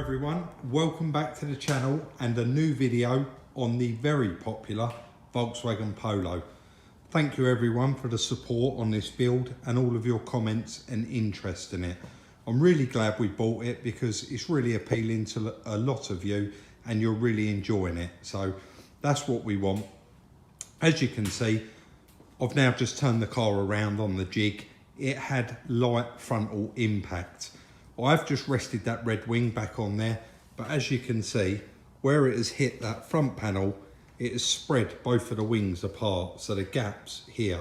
everyone, welcome back to the channel and a new video on the very popular Volkswagen Polo. Thank you everyone for the support on this build and all of your comments and interest in it. I'm really glad we bought it because it's really appealing to a lot of you and you're really enjoying it. So that's what we want. As you can see, I've now just turned the car around on the jig. It had light frontal impact. I've just rested that red wing back on there, but as you can see, where it has hit that front panel, it has spread both of the wings apart. So the gaps here,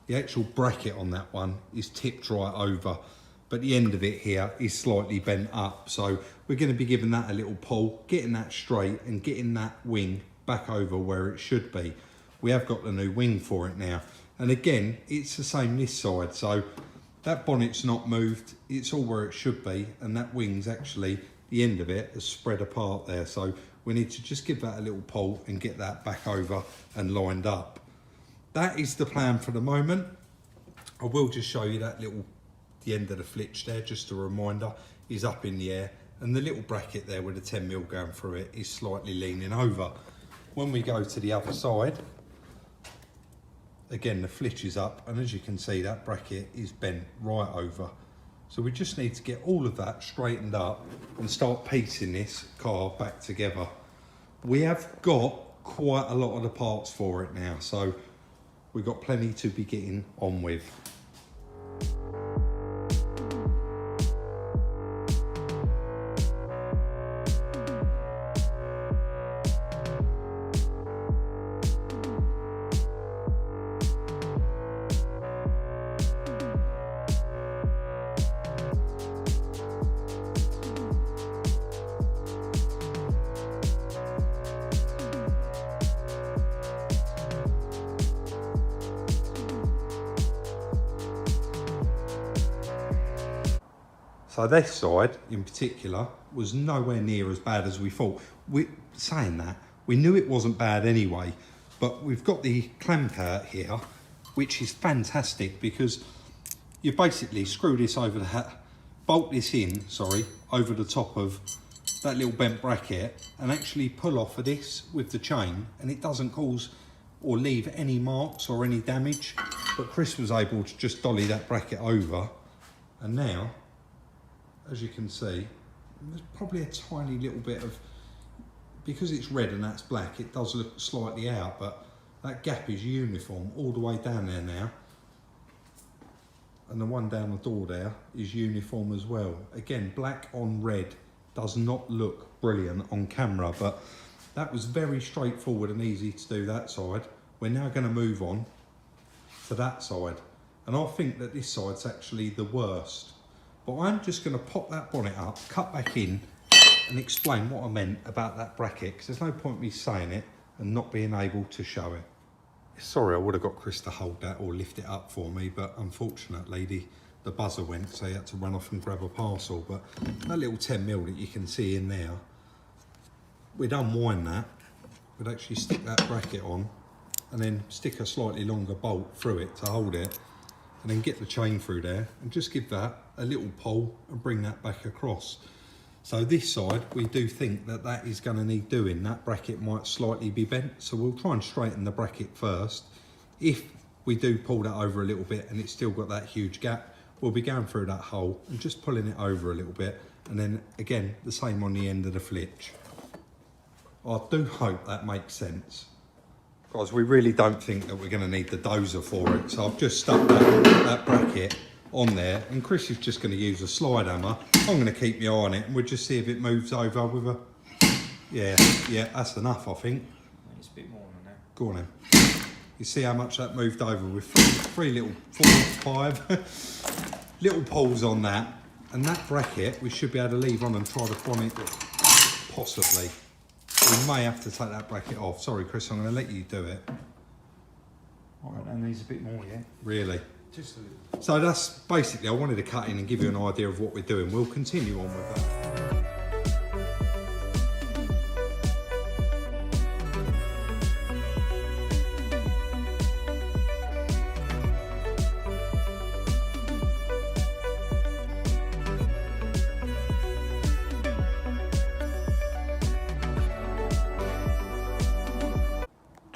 the actual bracket on that one is tipped right over, but the end of it here is slightly bent up. So we're going to be giving that a little pull, getting that straight and getting that wing back over where it should be. We have got the new wing for it now. And again, it's the same this side. So that bonnet's not moved, it's all where it should be, and that wing's actually, the end of it has spread apart there. So we need to just give that a little pull and get that back over and lined up. That is the plan for the moment. I will just show you that little, the end of the flitch there, just a reminder, is up in the air, and the little bracket there with the 10mm going through it is slightly leaning over. When we go to the other side, again, the flitch is up, and as you can see, that bracket is bent right over. So we just need to get all of that straightened up and start piecing this car back together. We have got quite a lot of the parts for it now, so we've got plenty to be getting on with. So this side in particular was nowhere near as bad as we thought. Saying that, we knew it wasn't bad anyway, but we've got the clamp out here, which is fantastic because you basically screw this over that, bolt this in, sorry, over the top of that little bent bracket and actually pull off of this with the chain, and it doesn't cause or leave any marks or any damage. But Chris was able to just dolly that bracket over, and now, as you can see, there's probably a tiny little bit of, because it's red and that's black, it does look slightly out, but that gap is uniform all the way down there now. And the one down the door there is uniform as well. Again, black on red does not look brilliant on camera, but that was very straightforward and easy to do that side. We're now going to move on to that side. And I think that this side's actually the worst. But I'm just going to pop that bonnet up, cut back in, and explain what I meant about that bracket, because there's no point me saying it and not being able to show it. Sorry, I would have got Chris to hold that or lift it up for me, but unfortunately the buzzer went, so he had to run off and grab a parcel. But that little 10mm that you can see in there, we'd unwind that, we'd actually stick that bracket on, and then stick a slightly longer bolt through it to hold it, and then get the chain through there and just give that a little pull and bring that back across. So this side, we do think that that is going to need doing. That bracket might slightly be bent, so we'll try and straighten the bracket first. If we do pull that over a little bit and it's still got that huge gap, we'll be going through that hole and just pulling it over a little bit, and then again the same on the end of the flitch. I do hope that makes sense, guys. We really don't think that we're going to need the dozer for it, so I've just stuck that bracket on there, and Chris is just going to use a slide hammer. I'm going to keep my eye on it and we'll just see if it moves over with a, yeah, that's enough, I think. It's a bit more than that. Go on then. You see how much that moved over with three little, 4, 5 little pulls on that, and that bracket we should be able to leave on and try to bonnet it, possibly. We may have to take that bracket off. Sorry Chris, I'm going to let you do it. All right, and there's a bit more, yeah? Really? Just a little. So that's basically, I wanted to cut in and give you an idea of what we're doing. We'll continue on with that.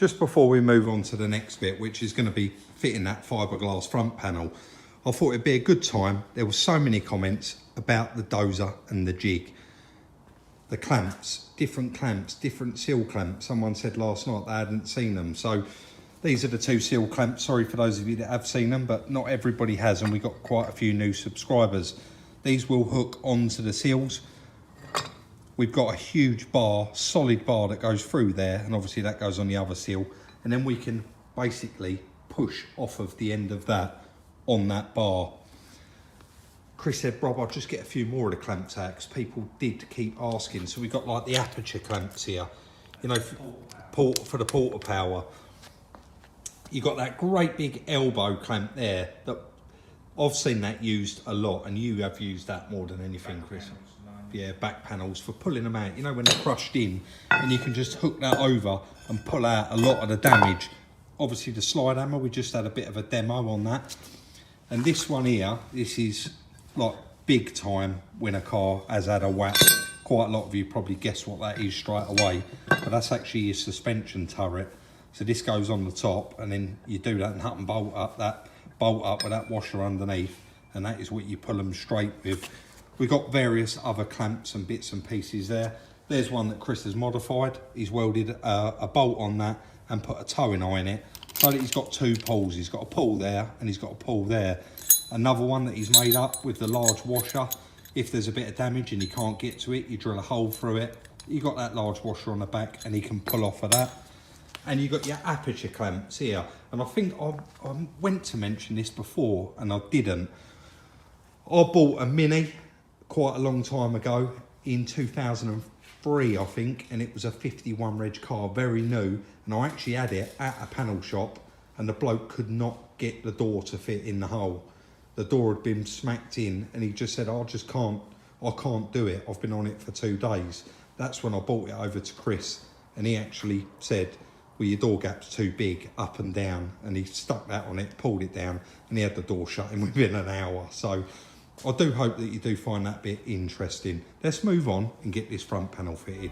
just before we move on to the next bit, which is going to be fitting that fiberglass front panel, I thought it'd be a good time. There were so many comments about the dozer and the jig. The clamps, different seal clamps. Someone said last night they hadn't seen them. So these are the 2 seal clamps. Sorry for those of you that have seen them, but not everybody has, and we got quite a few new subscribers. These will hook onto the seals. We've got a huge bar, solid bar that goes through there, and obviously that goes on the other seal. And then we can basically push off of the end of that on that bar. Chris said, Rob, I'll just get a few more of the clamps out, because people did keep asking. So we've got like the Aperture Clamps here, you know, for the porta power. You've got that great big elbow clamp there that I've seen that used a lot, and you have used that more than anything, Chris. Yeah, back panels for pulling them out, you know, when they're crushed in, and you can just hook that over and pull out a lot of the damage. Obviously the slide hammer, we just had a bit of a demo on that. And this one here, this is like big time when a car has had a whack. Quite a lot of you probably guess what that is straight away, but that's actually your suspension turret. So this goes on the top, and then you do that and nut and bolt up with that washer underneath, and that is what you pull them straight with. We've got various other clamps and bits and pieces there. There's one that Chris has modified. He's welded a bolt on that and put a towing eye in it, so that he's got 2 pulls. He's got a pull there and he's got a pull there. Another one that he's made up with the large washer. If there's a bit of damage and you can't get to it, you drill a hole through it. You've got that large washer on the back and he can pull off of that. And you've got your Aperture Clamps here. And I think I went to mention this before and I didn't. I bought a Mini quite a long time ago in 2003, I think, and it was a 51 reg car, very new, and I actually had it at a panel shop, and the bloke could not get the door to fit in the hole. The door had been smacked in, and he just said, I can't do it. I've been on it for 2 days. That's when I brought it over to Chris, and he actually said, well, your door gap's too big, up and down, and he stuck that on it, pulled it down, and he had the door shut in within an hour. So I do hope that you do find that bit interesting. Let's move on and get this front panel fitted.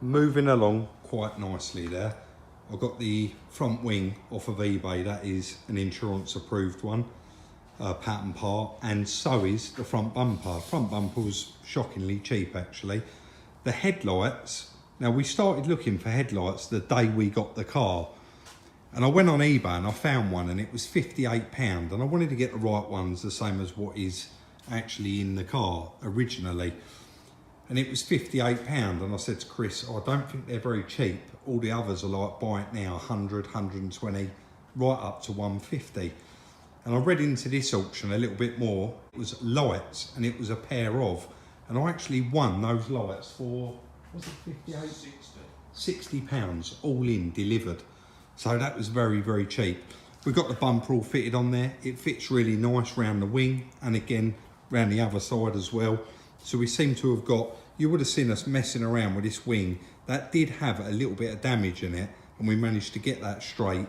Moving along quite nicely there. I've got the front wing off of eBay. That is an insurance approved one, pattern part, and so is the front bumper. Front bumper was shockingly cheap actually. The headlights, now we started looking for headlights the day we got the car, and I went on eBay and I found one and it was £58, and I wanted to get the right ones, the same as what is actually in the car originally. And it was £58, and I said to Chris, I don't think they're very cheap. All the others are like, buy it now, 100, 120, right up to 150. And I read into this auction a little bit more. It was lights, and it was a pair of, and I actually won those lights for, was it 58? 60 £60, all in, delivered. So that was very, very cheap. We've got the bumper all fitted on there. It fits really nice round the wing, and again, round the other side as well. So we seem to have got, you would have seen us messing around with this wing. That did have a little bit of damage in it, and we managed to get that straight,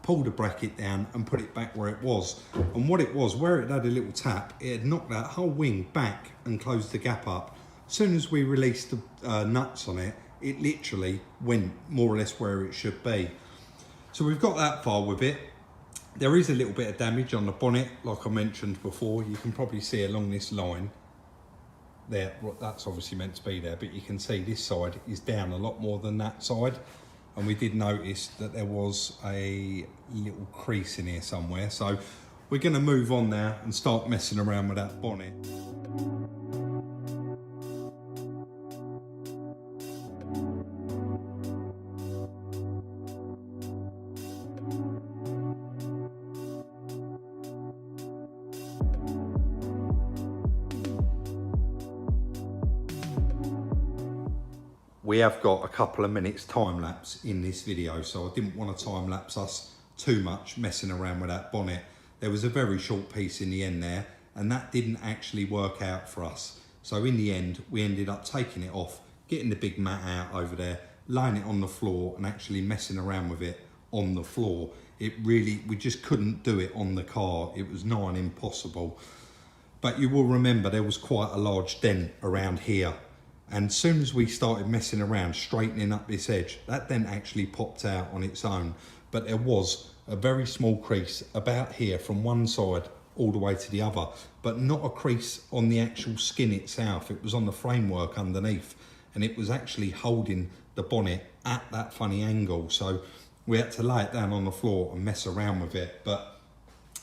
pull the bracket down and put it back where it was. And what it was, where it had a little tap, it had knocked that whole wing back and closed the gap up. As soon as we released the nuts on it, it literally went more or less where it should be. So we've got that far with it. There is a little bit of damage on the bonnet, like I mentioned before. You can probably see along this line there, that's obviously meant to be there, but you can see this side is down a lot more than that side, and we did notice that there was a little crease in here somewhere. So we're going to move on now and start messing around with that bonnet. we have got a couple of minutes time lapse in this video, so I didn't want to time lapse us too much messing around with that bonnet. There was a very short piece in the end there, and that didn't actually work out for us. So in the end, we ended up taking it off, getting the big mat out over there, laying it on the floor and actually messing around with it on the floor. We just couldn't do it on the car. It was nigh on impossible. But you will remember there was quite a large dent around here. And as soon as we started messing around, straightening up this edge, that dent actually popped out on its own. But there was a very small crease about here from one side all the way to the other, but not a crease on the actual skin itself. It was on the framework underneath, and it was actually holding the bonnet at that funny angle. So we had to lay it down on the floor and mess around with it, but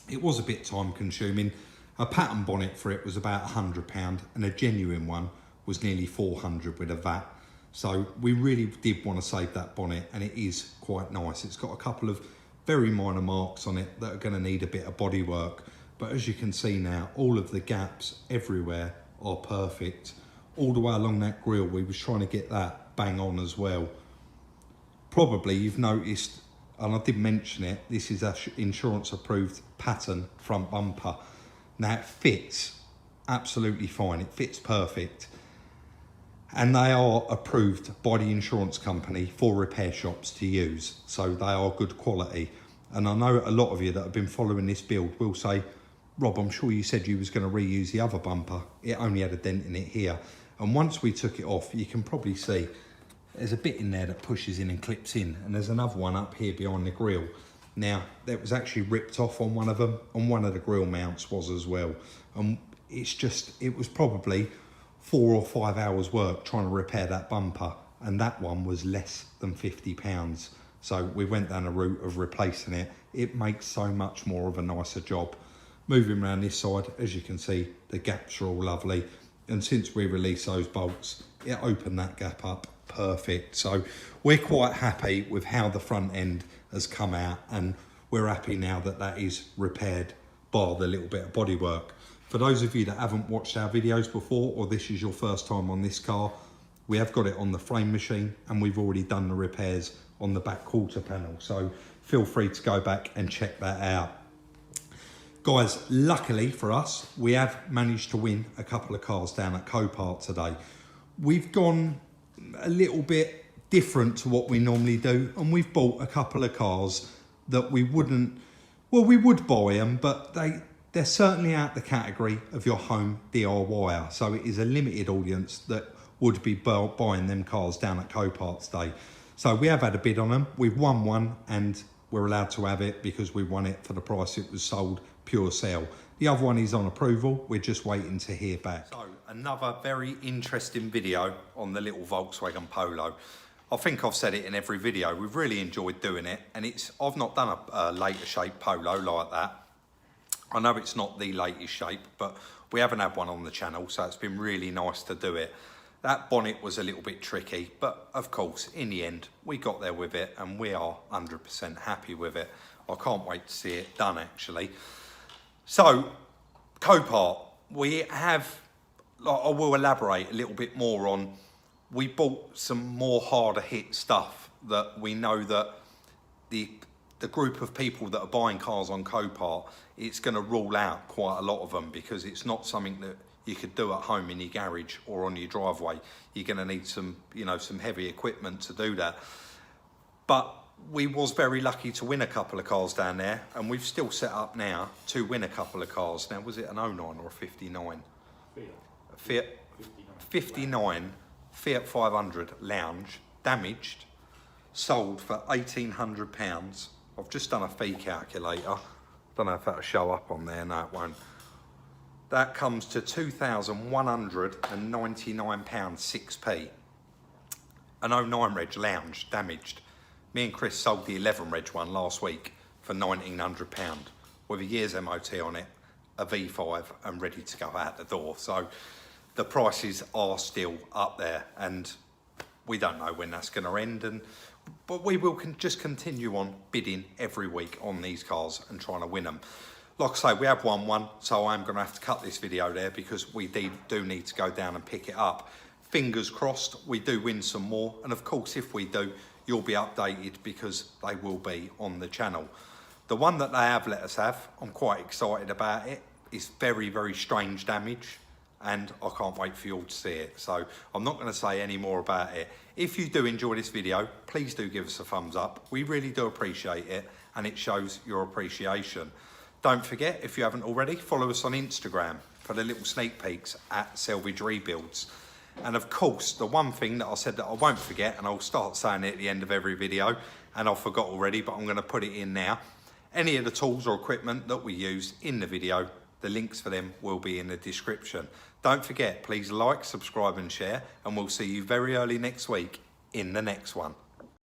it was a bit time consuming. A pattern bonnet for it was about £100 and a genuine one was nearly 400 with a VAT. So we really did want to save that bonnet, and it is quite nice. It's got a couple of very minor marks on it that are going to need a bit of body work. But as you can see now, all of the gaps everywhere are perfect. All the way along that grille, we was trying to get that bang on as well. Probably you've noticed, and I did mention it, this is a insurance approved pattern front bumper. Now it fits absolutely fine, it fits perfect. And they are approved by the insurance company for repair shops to use. So they are good quality. And I know a lot of you that have been following this build will say, Rob, I'm sure you said you was going to reuse the other bumper. It only had a dent in it here. And once we took it off, you can probably see there's a bit in there that pushes in and clips in, and there's another one up here behind the grille. Now, that was actually ripped off on one of them, and one of the grille mounts was as well. And it was probably 4 or 5 hours work trying to repair that bumper, and that one was less than £50. So we went down a route of replacing it. It makes so much more of a nicer job. Moving around this side, as you can see, the gaps are all lovely. And since we released those bolts, it opened that gap up perfect. So we're quite happy with how the front end has come out, and we're happy now that that is repaired, bar the little bit of bodywork. For those of you that haven't watched our videos before, or this is your first time on this car, we have got it on the frame machine, and we've already done the repairs on the back quarter panel. So feel free to go back and check that out. Guys, luckily for us, we have managed to win a couple of cars down at Copart today. We've gone a little bit different to what we normally do, and we've bought a couple of cars that we wouldn't, well, we would buy them, but they're certainly out the category of your home DIYer. So it is a limited audience that would be buying them cars down at Copart today. So we have had a bid on them. We've won one, and we're allowed to have it because we won it for the price it was sold, pure sale. The other one is on approval. We're just waiting to hear back. So another very interesting video on the little Volkswagen Polo. I think I've said it in every video. We've really enjoyed doing it, and I've not done a later shape Polo like that. I know it's not the latest shape, but we haven't had one on the channel, so it's been really nice to do it. That bonnet was a little bit tricky, but of course, in the end, we got there with it, and we are 100% happy with it. I can't wait to see it done, actually. So, Copart, we have, I will elaborate a little bit more on, we bought some more harder hit stuff that we know that the group of people that are buying cars on Copart, it's going to rule out quite a lot of them, because it's not something that you could do at home in your garage or on your driveway. You're going to need some, some heavy equipment to do that. But we was very lucky to win a couple of cars down there, and we've still set up now to win a couple of cars. Now, was it an 09 or a 59? Fiat 59 Fiat 500 Lounge, damaged, sold for £1,800. I've just done a fee calculator. Don't know if that'll show up on there. No, it won't. That comes to £2,199 6p. An 09 reg Lounge, damaged. Me and Chris sold the 11 reg one last week for £1,900 with a year's MOT on it, a V5, and ready to go out the door. So the prices are still up there, and we don't know when that's going to end. But we will just continue on bidding every week on these cars and trying to win them. Like I say, we have won one, so I'm going to have to cut this video there because we do need to go down and pick it up. fingers crossed we do win some more, and of course if we do, you'll be updated because they will be on the channel. The one that they have let us have, I'm quite excited about it. It's very, very strange damage, and I can't wait for you all to see it. So I'm not going to say any more about it. If you do enjoy this video, please do give us a thumbs up. We really do appreciate it, and it shows your appreciation. Don't forget, if you haven't already, follow us on Instagram for the little sneak peeks at Salvage Rebuilds. And of course, the one thing that I said that I won't forget, and I'll start saying it at the end of every video, and I forgot already, but I'm going to put it in now. Any of the tools or equipment that we use in the video, the links for them will be in the description. Don't forget, please like, subscribe and share, and we'll see you very early next week in the next one.